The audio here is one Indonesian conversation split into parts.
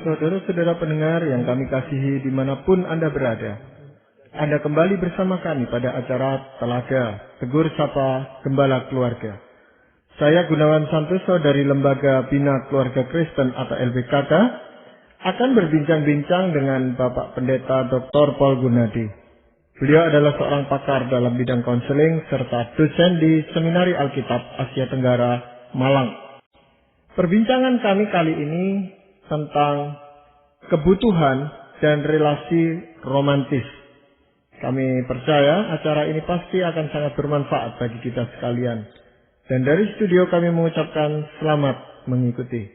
Saudara-saudara pendengar yang kami kasihi dimanapun Anda berada, Anda kembali bersama kami pada acara Telaga Tegur Sapa Gembala Keluarga. Saya Gunawan Santoso dari Lembaga Bina Keluarga Kristen atau LBKK akan berbincang-bincang dengan Bapak Pendeta Dr. Paul Gunadi. Beliau adalah seorang pakar dalam bidang konseling serta dosen di Seminari Alkitab Asia Tenggara, Malang. Perbincangan kami kali ini tentang kebutuhan dan relasi romantis. Kami percaya acara ini pasti akan sangat bermanfaat bagi kita sekalian. Dan dari studio kami mengucapkan selamat mengikuti.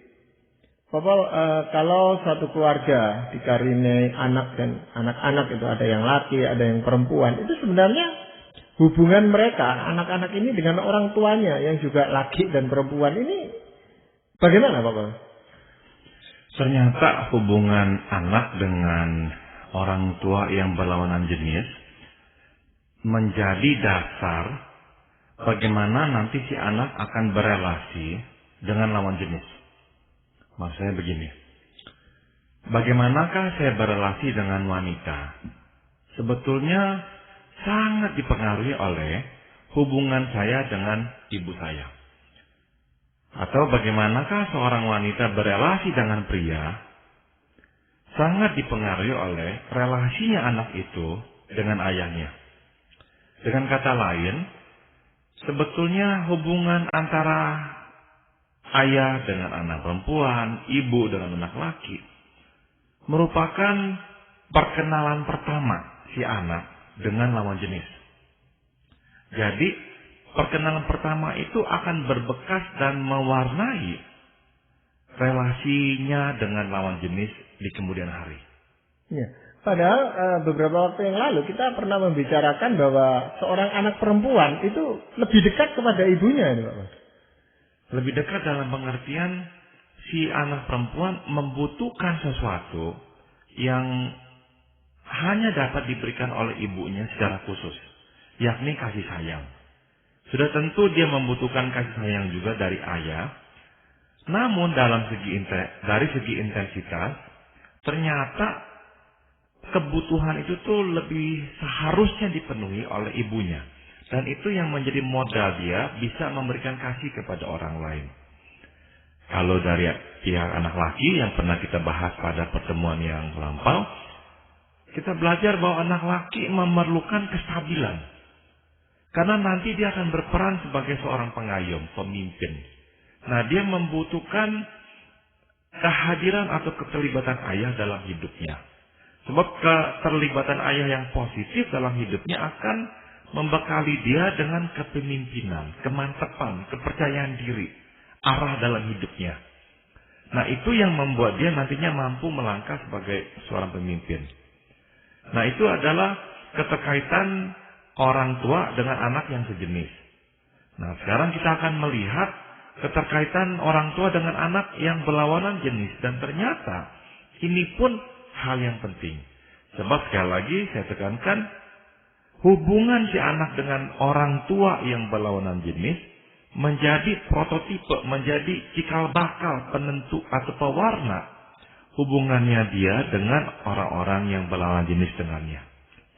Bapak, kalau satu keluarga dikarenai anak dan anak-anak itu ada yang laki, ada yang perempuan, itu sebenarnya hubungan mereka, anak-anak ini dengan orang tuanya yang juga laki dan perempuan ini bagaimana Bapak? Ternyata hubungan anak dengan orang tua yang berlawanan jenis menjadi dasar bagaimana nanti si anak akan berelasi dengan lawan jenis. Maksudnya begini, bagaimanakah saya berelasi dengan wanita? Sebetulnya sangat dipengaruhi oleh hubungan saya dengan ibu saya. Atau bagaimanakah seorang wanita berelasi dengan pria sangat dipengaruhi oleh relasinya anak itu dengan ayahnya. Dengan kata lain, sebetulnya hubungan antara ayah dengan anak perempuan, ibu dengan anak laki merupakan perkenalan pertama si anak dengan lawan jenis. Jadi perkenalan pertama itu akan berbekas dan mewarnai relasinya dengan lawan jenis di kemudian hari. Ya, padahal beberapa waktu yang lalu kita pernah membicarakan bahwa seorang anak perempuan itu lebih dekat kepada ibunya, ini Pak. Lebih dekat dalam pengertian si anak perempuan membutuhkan sesuatu yang hanya dapat diberikan oleh ibunya secara khusus, yakni kasih sayang. Sudah tentu dia membutuhkan kasih sayang juga dari ayah. Namun dari segi intensitas, ternyata kebutuhan itu tuh lebih seharusnya dipenuhi oleh ibunya. Dan itu yang menjadi modal dia bisa memberikan kasih kepada orang lain. Kalau dari pihak anak laki yang pernah kita bahas pada pertemuan yang lampau, kita belajar bahwa anak laki memerlukan kestabilan. Karena nanti dia akan berperan sebagai seorang pengayom, pemimpin. Nah, dia membutuhkan kehadiran atau keterlibatan ayah dalam hidupnya. Sebab keterlibatan ayah yang positif dalam hidupnya akan membekali dia dengan kepemimpinan, kemantapan, kepercayaan diri, arah dalam hidupnya. Nah, itu yang membuat dia nantinya mampu melangkah sebagai seorang pemimpin. Nah, itu adalah keterkaitan orang tua dengan anak yang sejenis. Nah, sekarang kita akan melihat keterkaitan orang tua dengan anak yang berlawanan jenis. Dan ternyata ini pun hal yang penting. Sebab sekali lagi saya tekankan, hubungan si anak dengan orang tua yang berlawanan jenis menjadi prototipe, menjadi cikal bakal penentu atau pewarna hubungannya dia dengan orang-orang yang berlawanan jenis dengannya.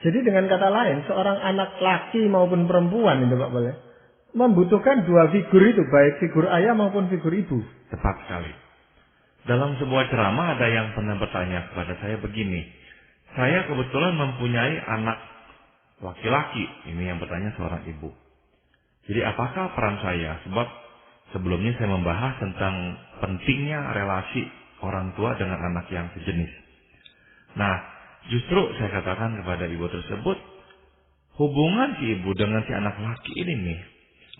Jadi dengan kata lain, seorang anak laki maupun perempuan itu Pak boleh membutuhkan dua figur itu, baik figur ayah maupun figur ibu. Tepat sekali. Dalam sebuah ceramah ada yang pernah bertanya kepada saya begini, saya kebetulan mempunyai anak laki-laki, ini yang bertanya seorang ibu. Jadi apakah peran saya? Sebab sebelumnya saya membahas tentang pentingnya relasi orang tua dengan anak yang sejenis. Nah, justru saya katakan kepada ibu tersebut, hubungan si ibu dengan si anak laki ini nih,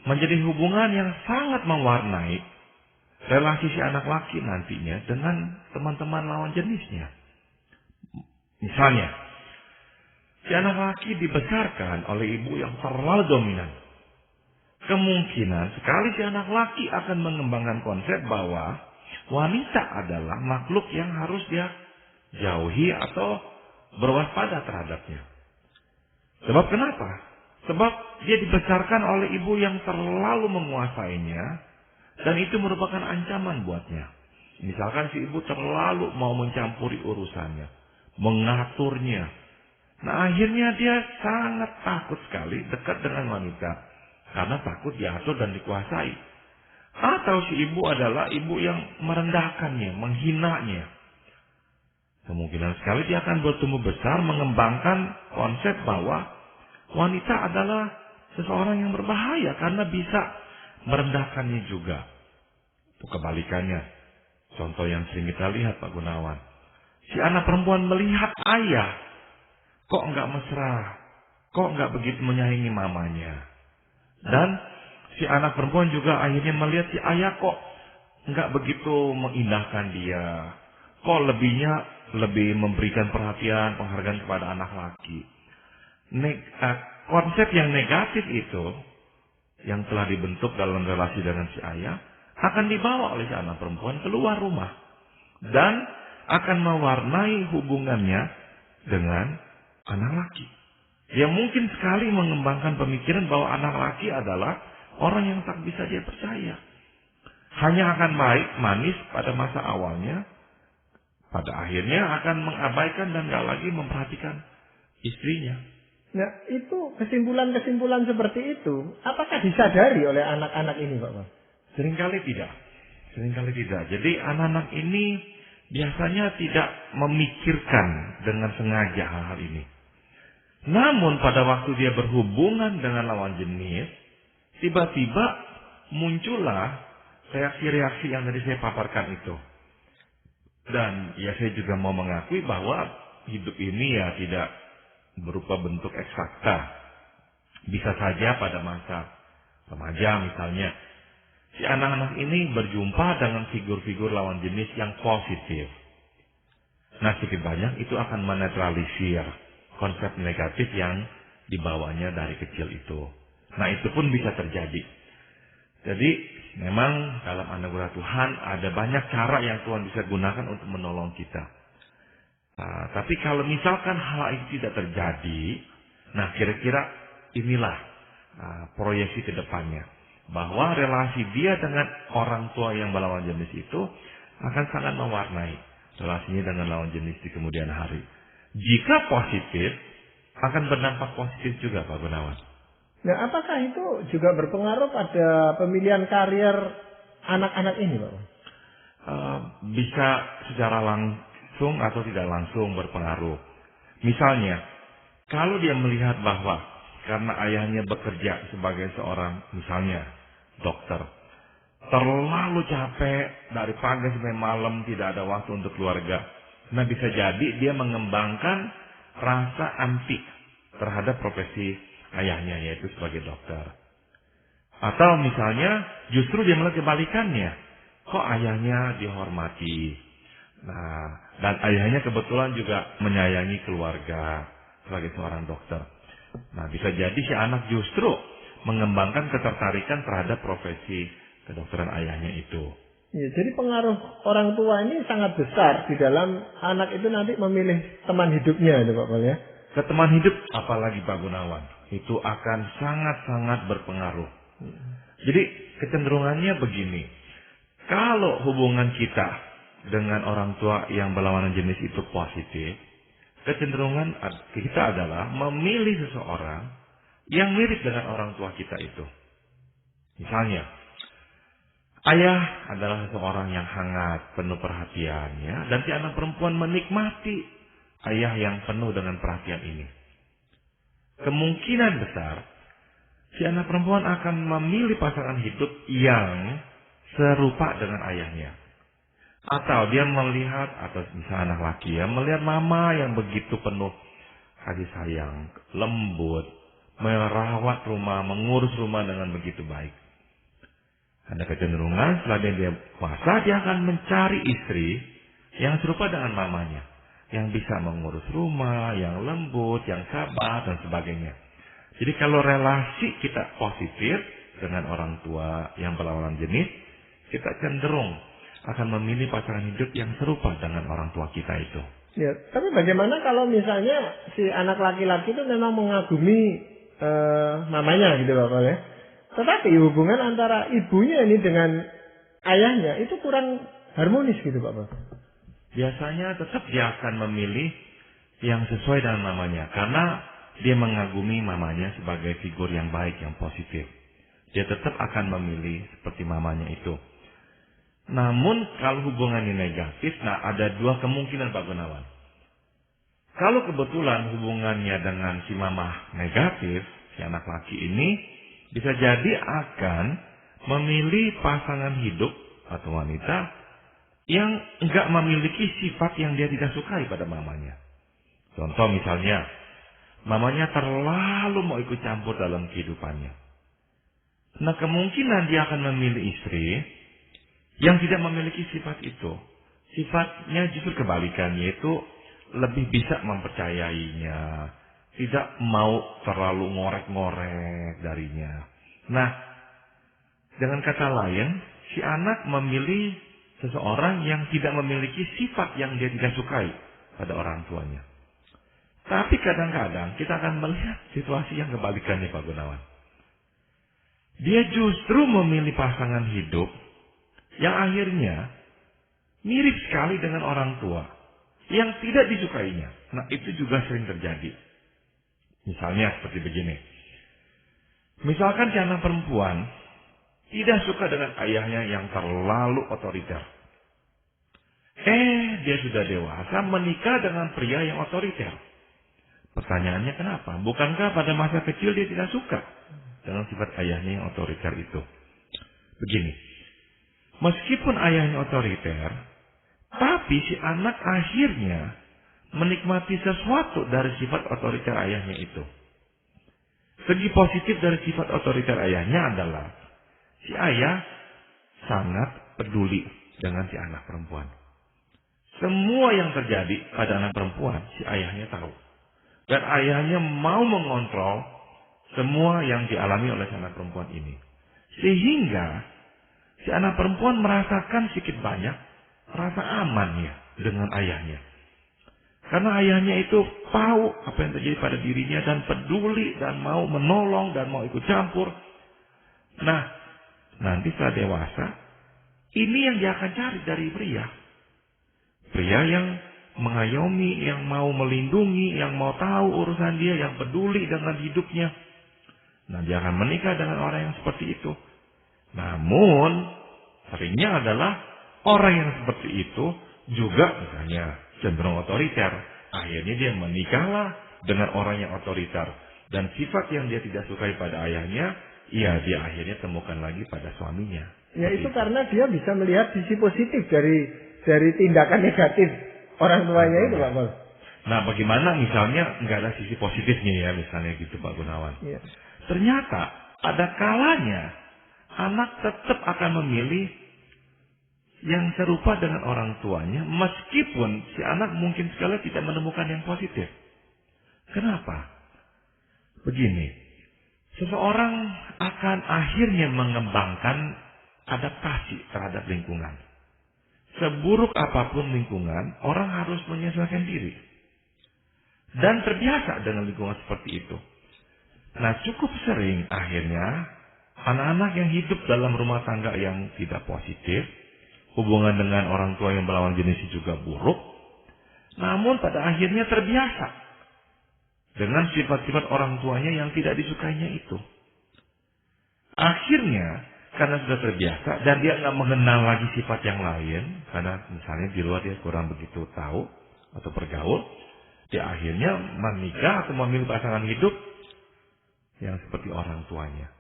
menjadi hubungan yang sangat mewarnai relasi si anak laki nantinya dengan teman-teman lawan jenisnya. Misalnya, si anak laki dibesarkan oleh ibu yang terlalu dominan. Kemungkinan sekali si anak laki akan mengembangkan konsep bahwa wanita adalah makhluk yang harus dia jauhi atau berwaspada terhadapnya. Sebab kenapa? Sebab dia dibesarkan oleh ibu yang terlalu menguasainya, dan itu merupakan ancaman buatnya. Misalkan si ibu terlalu mau mencampuri urusannya, mengaturnya. Nah akhirnya dia sangat takut sekali dekat dengan wanita. Karena takut diatur dan dikuasai. Atau si ibu adalah ibu yang merendahkannya, menghinanya. Kemungkinan sekali dia akan bertumbuh besar mengembangkan konsep bahwa wanita adalah seseorang yang berbahaya karena bisa merendahkannya juga. Itu kebalikannya. Contoh yang sering kita lihat Pak Gunawan. Si anak perempuan melihat ayah. Kok enggak mesra? Kok enggak begitu menyayangi mamanya? Dan si anak perempuan juga akhirnya melihat si ayah kok enggak begitu mengindahkan dia. Kok lebih memberikan perhatian, penghargaan kepada anak laki. Konsep yang negatif itu yang telah dibentuk dalam relasi dengan si ayah akan dibawa oleh si anak perempuan keluar rumah dan akan mewarnai hubungannya dengan anak laki. Dia mungkin sekali mengembangkan pemikiran bahwa anak laki adalah orang yang tak bisa dia percaya. Hanya akan baik, manis pada masa awalnya, pada akhirnya akan mengabaikan dan gak lagi memperhatikan istrinya. Nah, itu kesimpulan-kesimpulan seperti itu, apakah disadari oleh anak-anak ini, Pak? Seringkali tidak. Seringkali tidak. Jadi anak-anak ini biasanya tidak memikirkan dengan sengaja hal-hal ini. Namun pada waktu dia berhubungan dengan lawan jenis, tiba-tiba muncullah reaksi-reaksi yang tadi saya paparkan itu. Dan ya saya juga mau mengakui bahwa hidup ini ya tidak berupa bentuk eksakta. Bisa saja pada masa remaja misalnya, si anak-anak ini berjumpa dengan figur-figur lawan jenis yang positif. Nah sedikit banyak itu akan menetralisir konsep negatif yang dibawanya dari kecil itu. Nah itu pun bisa terjadi. Jadi memang dalam anugerah Tuhan ada banyak cara yang Tuhan bisa gunakan untuk menolong kita. Nah, tapi kalau misalkan hal itu tidak terjadi, nah kira-kira inilah proyeksi ke depannya. Bahwa relasi dia dengan orang tua yang berlawan jenis itu akan sangat mewarnai relasinya dengan lawan jenis di kemudian hari. Jika positif, akan berdampak positif juga Pak Gunawan. Nah, apakah itu juga berpengaruh pada pemilihan karier anak-anak ini, Pak? Bisa secara langsung atau tidak langsung berpengaruh. Misalnya, kalau dia melihat bahwa karena ayahnya bekerja sebagai seorang, misalnya, dokter, terlalu capek dari pagi sampai malam, tidak ada waktu untuk keluarga. Nah, bisa jadi dia mengembangkan rasa anti terhadap profesi ayahnya, yaitu sebagai dokter. Atau misalnya justru dia melihat kebalikannya. Kok ayahnya dihormati? Nah, dan ayahnya kebetulan juga menyayangi keluarga sebagai seorang dokter. Nah, bisa jadi si anak justru mengembangkan ketertarikan terhadap profesi kedokteran ayahnya itu. Ya, jadi pengaruh orang tua ini sangat besar di dalam anak itu nanti memilih teman hidupnya, itu Pak Pol ya. Ke teman hidup, apalagi Pak Gunawan, itu akan sangat-sangat berpengaruh. Jadi kecenderungannya begini, kalau hubungan kita dengan orang tua yang berlawanan jenis itu positif, kecenderungan kita adalah memilih seseorang yang mirip dengan orang tua kita itu. Misalnya, ayah adalah seseorang yang hangat, penuh perhatiannya, dan si anak perempuan menikmati ayah yang penuh dengan perhatian ini. Kemungkinan besar, si anak perempuan akan memilih pasangan hidup yang serupa dengan ayahnya. Atau dia melihat, atau misalnya anak laki ya, melihat mama yang begitu penuh kasih sayang, lembut, merawat rumah, mengurus rumah dengan begitu baik. Ada kecenderungan setelah dia puasa, dia akan mencari istri yang serupa dengan mamanya. Yang bisa mengurus rumah, yang lembut, yang sabar, dan sebagainya. Jadi kalau relasi kita positif dengan orang tua yang berlawanan jenis, kita cenderung akan memilih pasangan hidup yang serupa dengan orang tua kita itu. Ya, tapi bagaimana kalau misalnya si anak laki-laki itu memang mengagumi mamanya gitu Pak Pol ya. Tetapi hubungan antara ibunya ini dengan ayahnya itu kurang harmonis gitu Pak Bos. Biasanya tetap dia akan memilih yang sesuai dengan mamanya. Karena dia mengagumi mamanya sebagai figur yang baik, yang positif. Dia tetap akan memilih seperti mamanya itu. Namun kalau hubungannya negatif, ada dua kemungkinan Pak Gunawan. Kalau kebetulan hubungannya dengan si mama negatif, si anak laki ini bisa jadi akan memilih pasangan hidup atau wanita yang enggak memiliki sifat yang dia tidak sukai pada mamanya. Contoh misalnya, mamanya terlalu mau ikut campur dalam kehidupannya. Nah, kemungkinan dia akan memilih istri yang tidak memiliki sifat itu. Sifatnya justru kebalikan, yaitu lebih bisa mempercayainya, tidak mau terlalu ngorek-ngorek darinya. Nah, dengan kata lain, si anak memilih seseorang yang tidak memiliki sifat yang dia tidak sukai pada orang tuanya. Tapi kadang-kadang kita akan melihat situasi yang kebalikannya Pak Gunawan. Dia justru memilih pasangan hidup yang akhirnya mirip sekali dengan orang tua yang tidak disukainya. Nah, itu juga sering terjadi. Misalnya seperti begini. Misalkan si anak perempuan tidak suka dengan ayahnya yang terlalu otoriter. Dia sudah dewasa menikah dengan pria yang otoriter. Pertanyaannya kenapa? Bukankah pada masa kecil dia tidak suka dengan sifat ayahnya yang otoriter itu? Begini. Meskipun ayahnya otoriter, tapi si anak akhirnya menikmati sesuatu dari sifat otoriter ayahnya itu. Segi positif dari sifat otoriter ayahnya adalah si ayah sangat peduli dengan si anak perempuan. Semua yang terjadi pada anak perempuan, si ayahnya tahu. Dan ayahnya mau mengontrol semua yang dialami oleh si anak perempuan ini. Sehingga si anak perempuan merasakan sedikit banyak rasa aman ya dengan ayahnya. Karena ayahnya itu tahu apa yang terjadi pada dirinya dan peduli dan mau menolong dan mau ikut campur. Nah, nanti setelah dewasa, ini yang dia akan cari dari pria. Pria yang mengayomi, yang mau melindungi, yang mau tahu urusan dia, yang peduli dengan hidupnya. Nah, dia akan menikah dengan orang yang seperti itu. Namun, seringnya adalah orang yang seperti itu juga misalnya cenderung otoriter. Akhirnya dia menikahlah dengan orang yang otoriter. Dan sifat yang dia tidak sukai pada ayahnya, ya dia akhirnya temukan lagi pada suaminya. Ya itu karena dia bisa melihat sisi positif dari tindakan negatif orang tuanya itu Pak Bos. Nah, bagaimana misalnya nggak ada sisi positifnya ya, misalnya gitu Pak Gunawan. Ya. Ternyata ada kalanya anak tetap akan memilih yang serupa dengan orang tuanya, meskipun si anak mungkin sekali tidak menemukan yang positif. Kenapa? Begini, seseorang akan akhirnya mengembangkan adaptasi terhadap lingkungan. Seburuk apapun lingkungan, orang harus menyesuaikan diri. Dan terbiasa dengan lingkungan seperti itu. Nah, cukup sering akhirnya anak-anak yang hidup dalam rumah tangga yang tidak positif, hubungan dengan orang tua yang berlawan jenis juga buruk, namun pada akhirnya terbiasa dengan sifat-sifat orang tuanya yang tidak disukainya itu. Akhirnya, karena sudah terbiasa dan dia nggak mengenal lagi sifat yang lain, karena misalnya di luar dia kurang begitu tahu atau bergaul, dia akhirnya menikah atau memilih pasangan hidup yang seperti orang tuanya.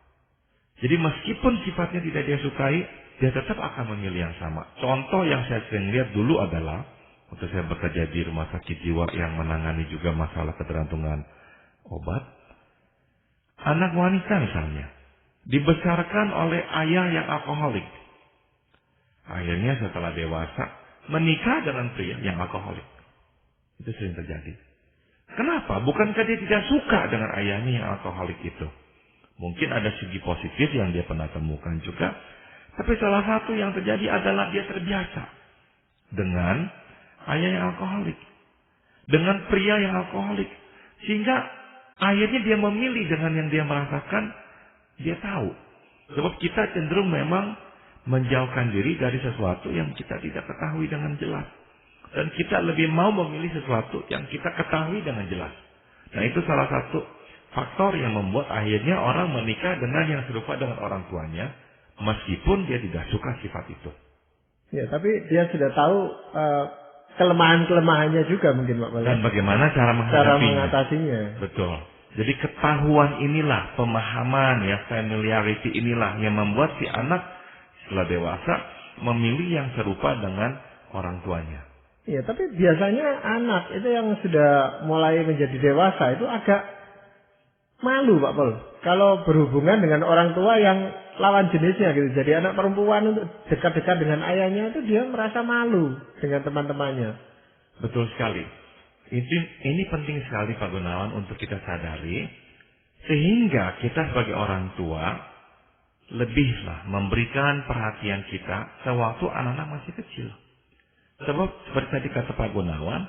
Jadi meskipun sifatnya tidak dia sukai, dia tetap akan memilih yang sama. Contoh yang saya sering lihat dulu adalah, waktu saya bekerja di rumah sakit jiwa yang menangani juga masalah ketergantungan obat, anak wanita misalnya, dibesarkan oleh ayah yang alkoholik. Akhirnya setelah dewasa, menikah dengan pria yang alkoholik. Itu sering terjadi. Kenapa? Bukankah dia tidak suka dengan ayahnya yang alkoholik itu? Mungkin ada segi positif yang dia pernah temukan juga. Tapi salah satu yang terjadi adalah dia terbiasa dengan ayah yang alkoholik. Dengan pria yang alkoholik. Sehingga akhirnya dia memilih dengan yang dia merasakan, dia tahu. Sebab kita cenderung memang menjauhkan diri dari sesuatu yang kita tidak ketahui dengan jelas. Dan kita lebih mau memilih sesuatu yang kita ketahui dengan jelas. Nah, itu salah satu faktor yang membuat akhirnya orang menikah dengan yang serupa dengan orang tuanya, meskipun dia tidak suka sifat itu. Ya, tapi dia sudah tahu kelemahan-kelemahannya juga mungkin Pak. Dan bagaimana cara mengatasinya. Betul. Jadi ketahuan inilah, pemahaman ya, familiarity inilah yang membuat si anak setelah dewasa memilih yang serupa dengan orang tuanya. Iya, tapi biasanya anak itu yang sudah mulai menjadi dewasa itu agak malu Pak Pol. Kalau berhubungan dengan orang tua yang lawan jenisnya gitu. Jadi anak perempuan untuk dekat-dekat dengan ayahnya itu dia merasa malu dengan teman-temannya. Betul sekali. Ini penting sekali Pak Gunawan untuk kita sadari. Sehingga kita sebagai orang tua lebihlah memberikan perhatian kita sewaktu anak-anak masih kecil. Sebab seperti tadi kata Pak Gunawan,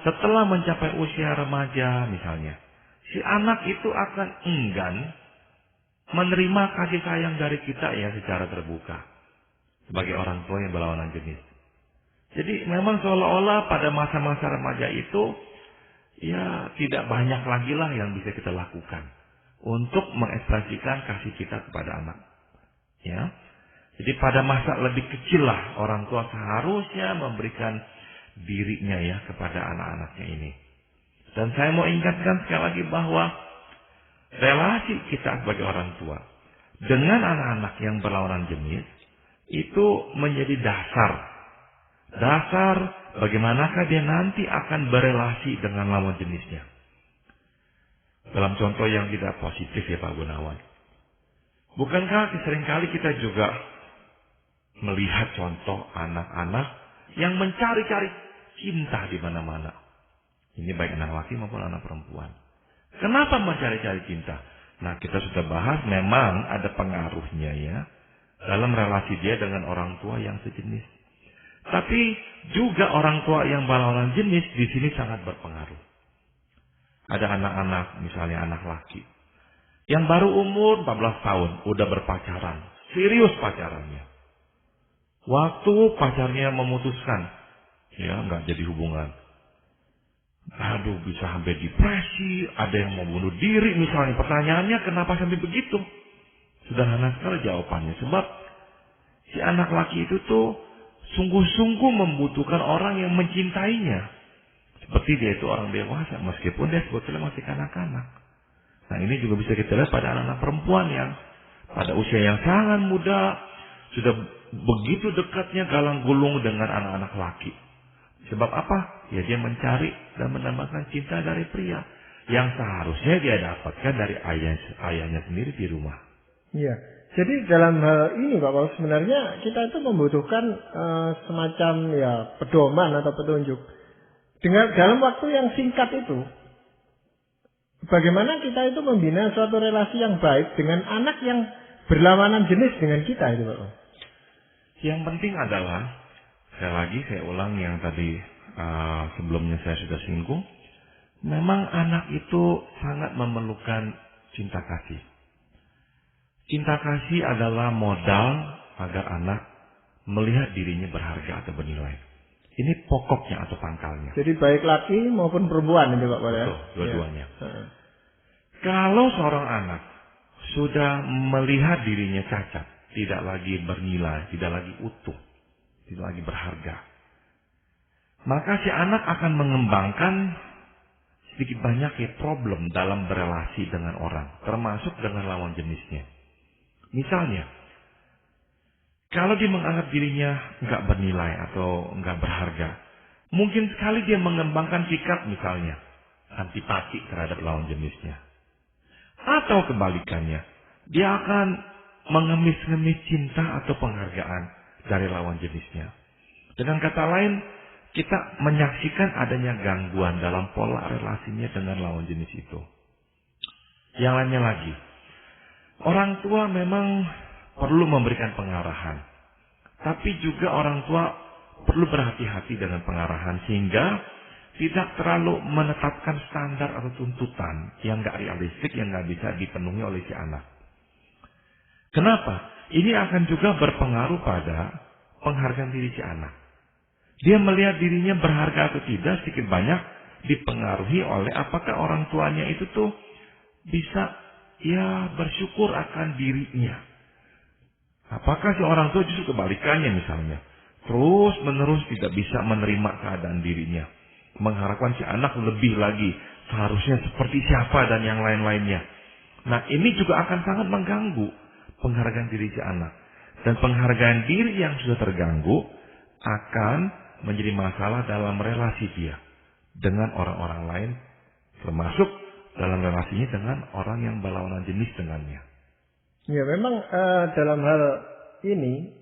setelah mencapai usia remaja misalnya, si anak itu akan enggan menerima kasih sayang dari kita ya secara terbuka sebagai orang tua yang berlawanan jenis. Jadi memang seolah-olah pada masa-masa remaja itu ya tidak banyak lagi lah yang bisa kita lakukan untuk mengekspresikan kasih kita kepada anak. Ya. Jadi pada masa lebih kecil lah orang tua seharusnya memberikan dirinya ya kepada anak-anaknya ini. Dan saya mau ingatkan sekali lagi bahwa relasi kita sebagai orang tua dengan anak-anak yang berlawanan jenis itu menjadi dasar bagaimanakah dia nanti akan berelasi dengan lawan jenisnya. Dalam contoh yang tidak positif ya Pak Gunawan. Bukankah seringkali kita juga melihat contoh anak-anak yang mencari-cari cinta di mana-mana. Ini baik anak laki maupun anak perempuan. Kenapa mencari-cari cinta? Nah, kita sudah bahas memang ada pengaruhnya ya dalam relasi dia dengan orang tua yang sejenis. Tapi juga orang tua yang berlawanan jenis di sini sangat berpengaruh. Ada anak-anak, misalnya anak laki, yang baru umur 14 tahun, udah berpacaran, serius pacarannya. Waktu pacarnya memutuskan, ya nggak jadi hubungan. Aduh, bisa sampai depresi, ada yang mau bunuh diri misalnya. Pertanyaannya kenapa sampai begitu? Sederhana sekali jawabannya. Sebab si anak laki itu tuh sungguh-sungguh membutuhkan orang yang mencintainya. Seperti dia itu orang dewasa, meskipun dia sebetulnya masih kanak-kanak. Nah, ini juga bisa kita lihat pada anak-anak perempuan yang pada usia yang sangat muda sudah begitu dekatnya galang gulung dengan anak-anak laki. Sebab apa? Ya dia mencari dan mendapatkan cinta dari pria yang seharusnya dia dapatkan dari ayahnya sendiri di rumah. Iya. Jadi dalam hal ini Pak Paul sebenarnya kita itu membutuhkan semacam ya pedoman atau petunjuk. Dengan dalam waktu yang singkat itu, bagaimana kita itu membina suatu relasi yang baik dengan anak yang berlawanan jenis dengan kita itu Pak Paul? Yang penting adalah, sekali lagi saya ulang yang tadi sebelumnya saya sudah singgung, memang anak itu sangat memerlukan cinta kasih. Cinta kasih adalah modal agar anak melihat dirinya berharga atau bernilai. Ini pokoknya atau pangkalnya. Jadi baik laki maupun perempuan itu Pak Paul ya? Betul, dua-duanya. Ya. Kalau seorang anak sudah melihat dirinya cacat, tidak lagi bernilai, tidak lagi utuh, tidak lagi berharga, maka si anak akan mengembangkan sedikit banyak problem dalam berelasi dengan orang, termasuk dengan lawan jenisnya. Misalnya, kalau dia menganggap dirinya nggak bernilai atau nggak berharga, mungkin sekali dia mengembangkan sikap misalnya antipati terhadap lawan jenisnya. Atau kebalikannya, dia akan mengemis-ngemis cinta atau penghargaan dari lawan jenisnya. Dengan kata lain, kita menyaksikan adanya gangguan dalam pola relasinya dengan lawan jenis itu. Yang lainnya lagi, orang tua memang perlu memberikan pengarahan. Tapi juga orang tua perlu berhati-hati dengan pengarahan sehingga tidak terlalu menetapkan standar atau tuntutan yang nggak realistik, yang nggak bisa dipenuhi oleh si anak. Kenapa? ini akan juga berpengaruh pada penghargaan diri si anak. Dia melihat dirinya berharga atau tidak sedikit banyak dipengaruhi oleh apakah orang tuanya itu tuh bisa bersyukur akan dirinya. Apakah si orang tua justru kebalikannya misalnya. Terus menerus tidak bisa menerima keadaan dirinya. Mengharapkan si anak lebih lagi. Seharusnya seperti siapa dan yang lain-lainnya. Nah ini juga akan sangat mengganggu penghargaan diri si anak. Dan penghargaan diri yang sudah terganggu akan menjadi masalah dalam relasi dia dengan orang-orang lain. Termasuk dalam relasinya dengan orang yang berlawanan jenis dengannya. Ya memang dalam hal ini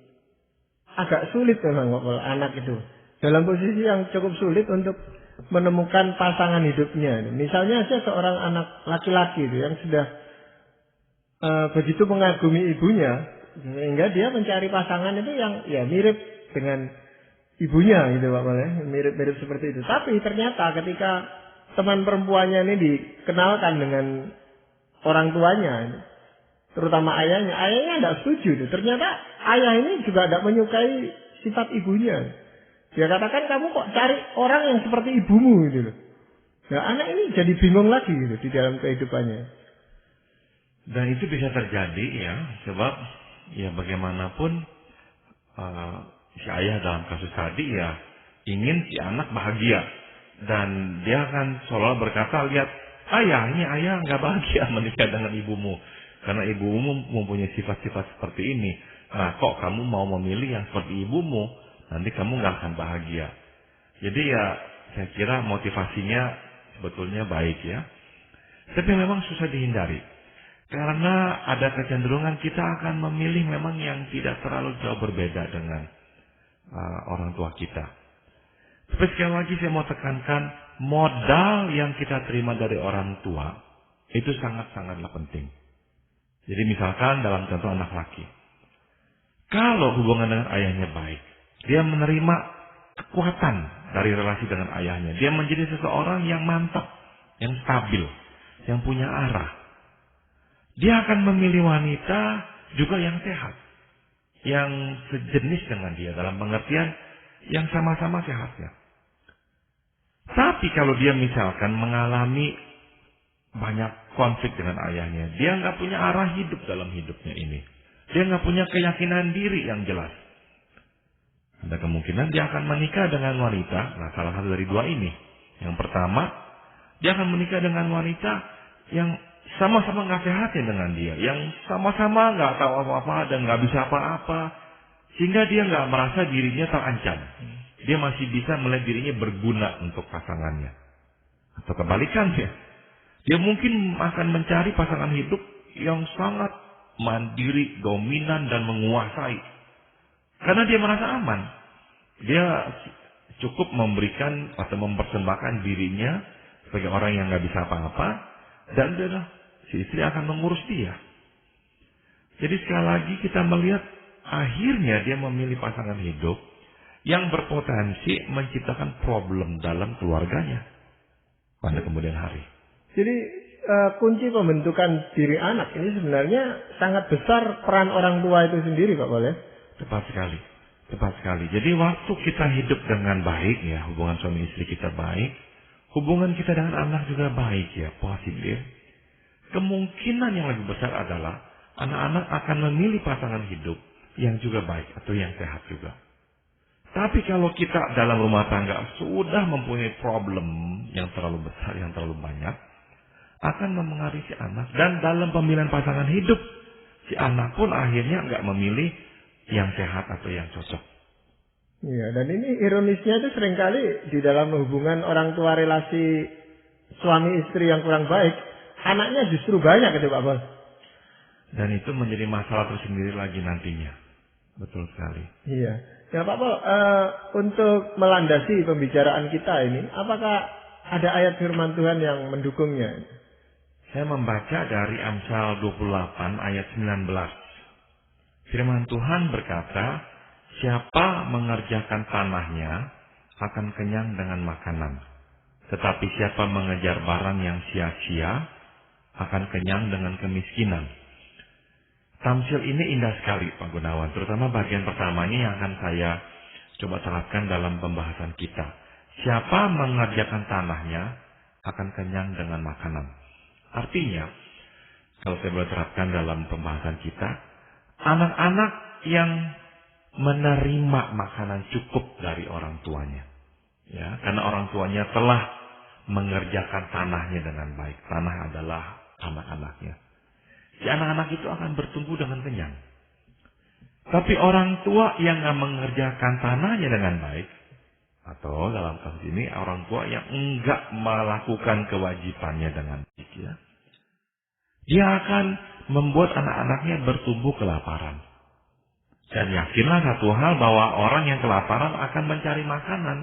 agak sulit memang anak itu. Dalam posisi yang cukup sulit untuk menemukan pasangan hidupnya. Misalnya saja seorang anak laki-laki itu yang sudah begitu mengagumi ibunya, sehingga dia mencari pasangan itu yang mirip dengan ibunya gitu Pak Mal, mirip-mirip seperti itu. Tapi ternyata ketika teman perempuannya ini dikenalkan dengan orang tuanya, terutama ayahnya tidak setuju. Ternyata ayah ini juga tidak menyukai sifat ibunya. Dia katakan kamu kok cari orang yang seperti ibumu gitu loh. Nah anak ini jadi bingung lagi gitu di dalam kehidupannya. Dan itu bisa terjadi ya, sebab bagaimanapun si ayah dalam kasus tadi ingin si anak bahagia. Dan dia akan seolah berkata, lihat ayah nggak bahagia menikah dengan ibumu. Karena ibumu mempunyai sifat-sifat seperti ini. Nah kok kamu mau memilih yang seperti ibumu, nanti kamu nggak akan bahagia. Jadi saya kira motivasinya sebetulnya baik ya. Tapi memang susah dihindari. Karena ada kecenderungan kita akan memilih memang yang tidak terlalu jauh berbeda dengan orang tua kita. Tapi sekali lagi saya mau tekankan, modal yang kita terima dari orang tua itu sangat-sangatlah penting. Jadi misalkan dalam contoh anak laki. Kalau hubungan dengan ayahnya baik, dia menerima kekuatan dari relasi dengan ayahnya. Dia menjadi seseorang yang mantap, yang stabil, yang punya arah. Dia akan memilih wanita juga yang sehat, yang sejenis dengan dia dalam pengertian yang sama-sama sehatnya. Tapi kalau dia misalkan mengalami banyak konflik dengan ayahnya, dia nggak punya arah hidup dalam hidupnya ini. Dia nggak punya keyakinan diri yang jelas. Ada kemungkinan dia akan menikah dengan wanita, salah satu dari dua ini. Yang pertama, dia akan menikah dengan wanita yang sama-sama nggak sehatnya dengan dia, yang sama-sama nggak tahu apa-apa dan nggak bisa apa-apa, sehingga dia nggak merasa dirinya terancam. Dia masih bisa melihat dirinya berguna untuk pasangannya. Atau kebalikannya, dia mungkin akan mencari pasangan hidup yang sangat mandiri, dominan dan menguasai. Karena dia merasa aman. Dia cukup memberikan atau mempersembahkan dirinya sebagai orang yang nggak bisa apa-apa, dan si istri akan mengurus dia. Jadi sekali lagi kita melihat akhirnya dia memilih pasangan hidup yang berpotensi menciptakan problem dalam keluarganya pada kemudian hari. Jadi kunci pembentukan diri anak ini sebenarnya sangat besar peran orang tua itu sendiri Pak Boleh. Tepat sekali. Tepat sekali. Jadi waktu kita hidup dengan baik ya, hubungan suami istri kita baik, hubungan kita dengan anak juga baik ya, positif. Kemungkinan yang lebih besar adalah anak-anak akan memilih pasangan hidup yang juga baik atau yang sehat juga. Tapi kalau kita dalam rumah tangga sudah mempunyai problem yang terlalu besar, yang terlalu banyak, akan memengaruhi si anak. Dan dalam pemilihan pasangan hidup, si anak pun akhirnya nggak memilih yang sehat atau yang cocok. Iya, dan ini ironisnya itu seringkali di dalam hubungan orang tua relasi suami istri yang kurang baik, anaknya justru banyak itu Pak Bos. Dan itu menjadi masalah tersendiri lagi nantinya. Betul sekali. Iya. Ya Pak Pol, untuk melandasi pembicaraan kita ini, apakah ada ayat firman Tuhan yang mendukungnya? Saya membaca dari Amsal 28 ayat 19. Firman Tuhan berkata, siapa mengerjakan tanahnya akan kenyang dengan makanan. Tetapi siapa mengejar barang yang sia-sia akan kenyang dengan kemiskinan. Tamsil ini indah sekali Pak Gunawan, terutama bagian pertamanya yang akan saya coba terapkan dalam pembahasan kita. Siapa mengerjakan tanahnya akan kenyang dengan makanan. Artinya, kalau saya boleh terapkan dalam pembahasan kita, anak-anak yang menerima makanan cukup dari orang tuanya. Ya, karena orang tuanya telah mengerjakan tanahnya dengan baik. Tanah adalah anak-anaknya. Si anak-anak itu akan bertumbuh dengan kenyang. Tapi orang tua yang nggak mengerjakan tanahnya dengan baik, atau dalam kasus ini orang tua yang enggak melakukan kewajibannya dengan baik, ya, dia akan membuat anak-anaknya bertumbuh kelaparan. Dan yakinlah satu hal bahwa orang yang kelaparan akan mencari makanan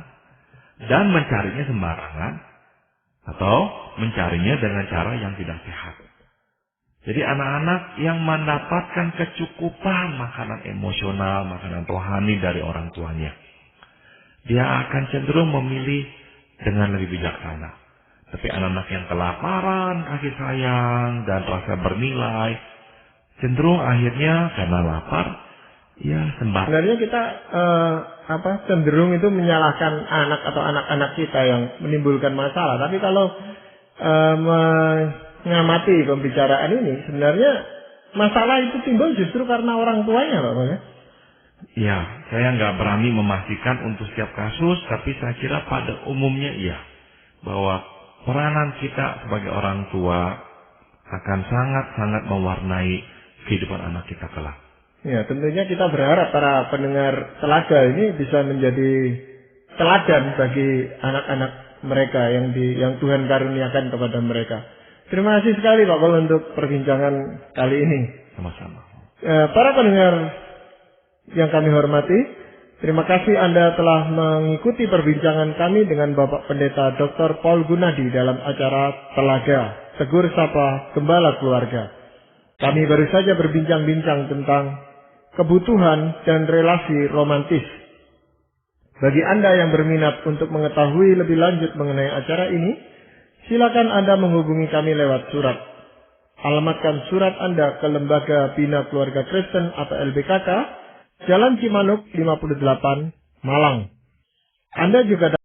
dan mencarinya sembarangan atau mencarinya dengan cara yang tidak sehat. Jadi anak-anak yang mendapatkan kecukupan makanan emosional, makanan rohani dari orang tuanya, dia akan cenderung memilih dengan lebih bijaksana. Tapi anak-anak yang kelaparan, kasih sayang, dan rasa bernilai, cenderung akhirnya karena lapar, ya sembarang. Sebenarnya kita cenderung itu menyalahkan anak atau anak-anak kita yang menimbulkan masalah. Tapi kalau mengamati pembicaraan ini, sebenarnya masalah itu timbul justru karena orang tuanya, Pak. Ya, saya nggak berani memastikan untuk setiap kasus, tapi saya kira pada umumnya iya, bahwa peranan kita sebagai orang tua akan sangat-sangat mewarnai kehidupan anak kita kelak. Ya, tentunya kita berharap para pendengar Telaga ini bisa menjadi teladan bagi anak-anak mereka yang Tuhan karuniakan kepada mereka. Terima kasih sekali Pak Paul untuk perbincangan kali ini. Sama-sama. Para pendengar yang kami hormati, terima kasih Anda telah mengikuti perbincangan kami dengan Bapak Pendeta Dr. Paul Gunadi dalam acara Telaga, Tegur Sapa Gembala Keluarga. Kami baru saja berbincang-bincang tentang kebutuhan dan relasi romantis. Bagi Anda yang berminat untuk mengetahui lebih lanjut mengenai acara ini, silakan Anda menghubungi kami lewat surat. Alamatkan surat Anda ke Lembaga Bina Keluarga Kristen atau LBKK, Jalan Cimanuk 58, Malang. Anda juga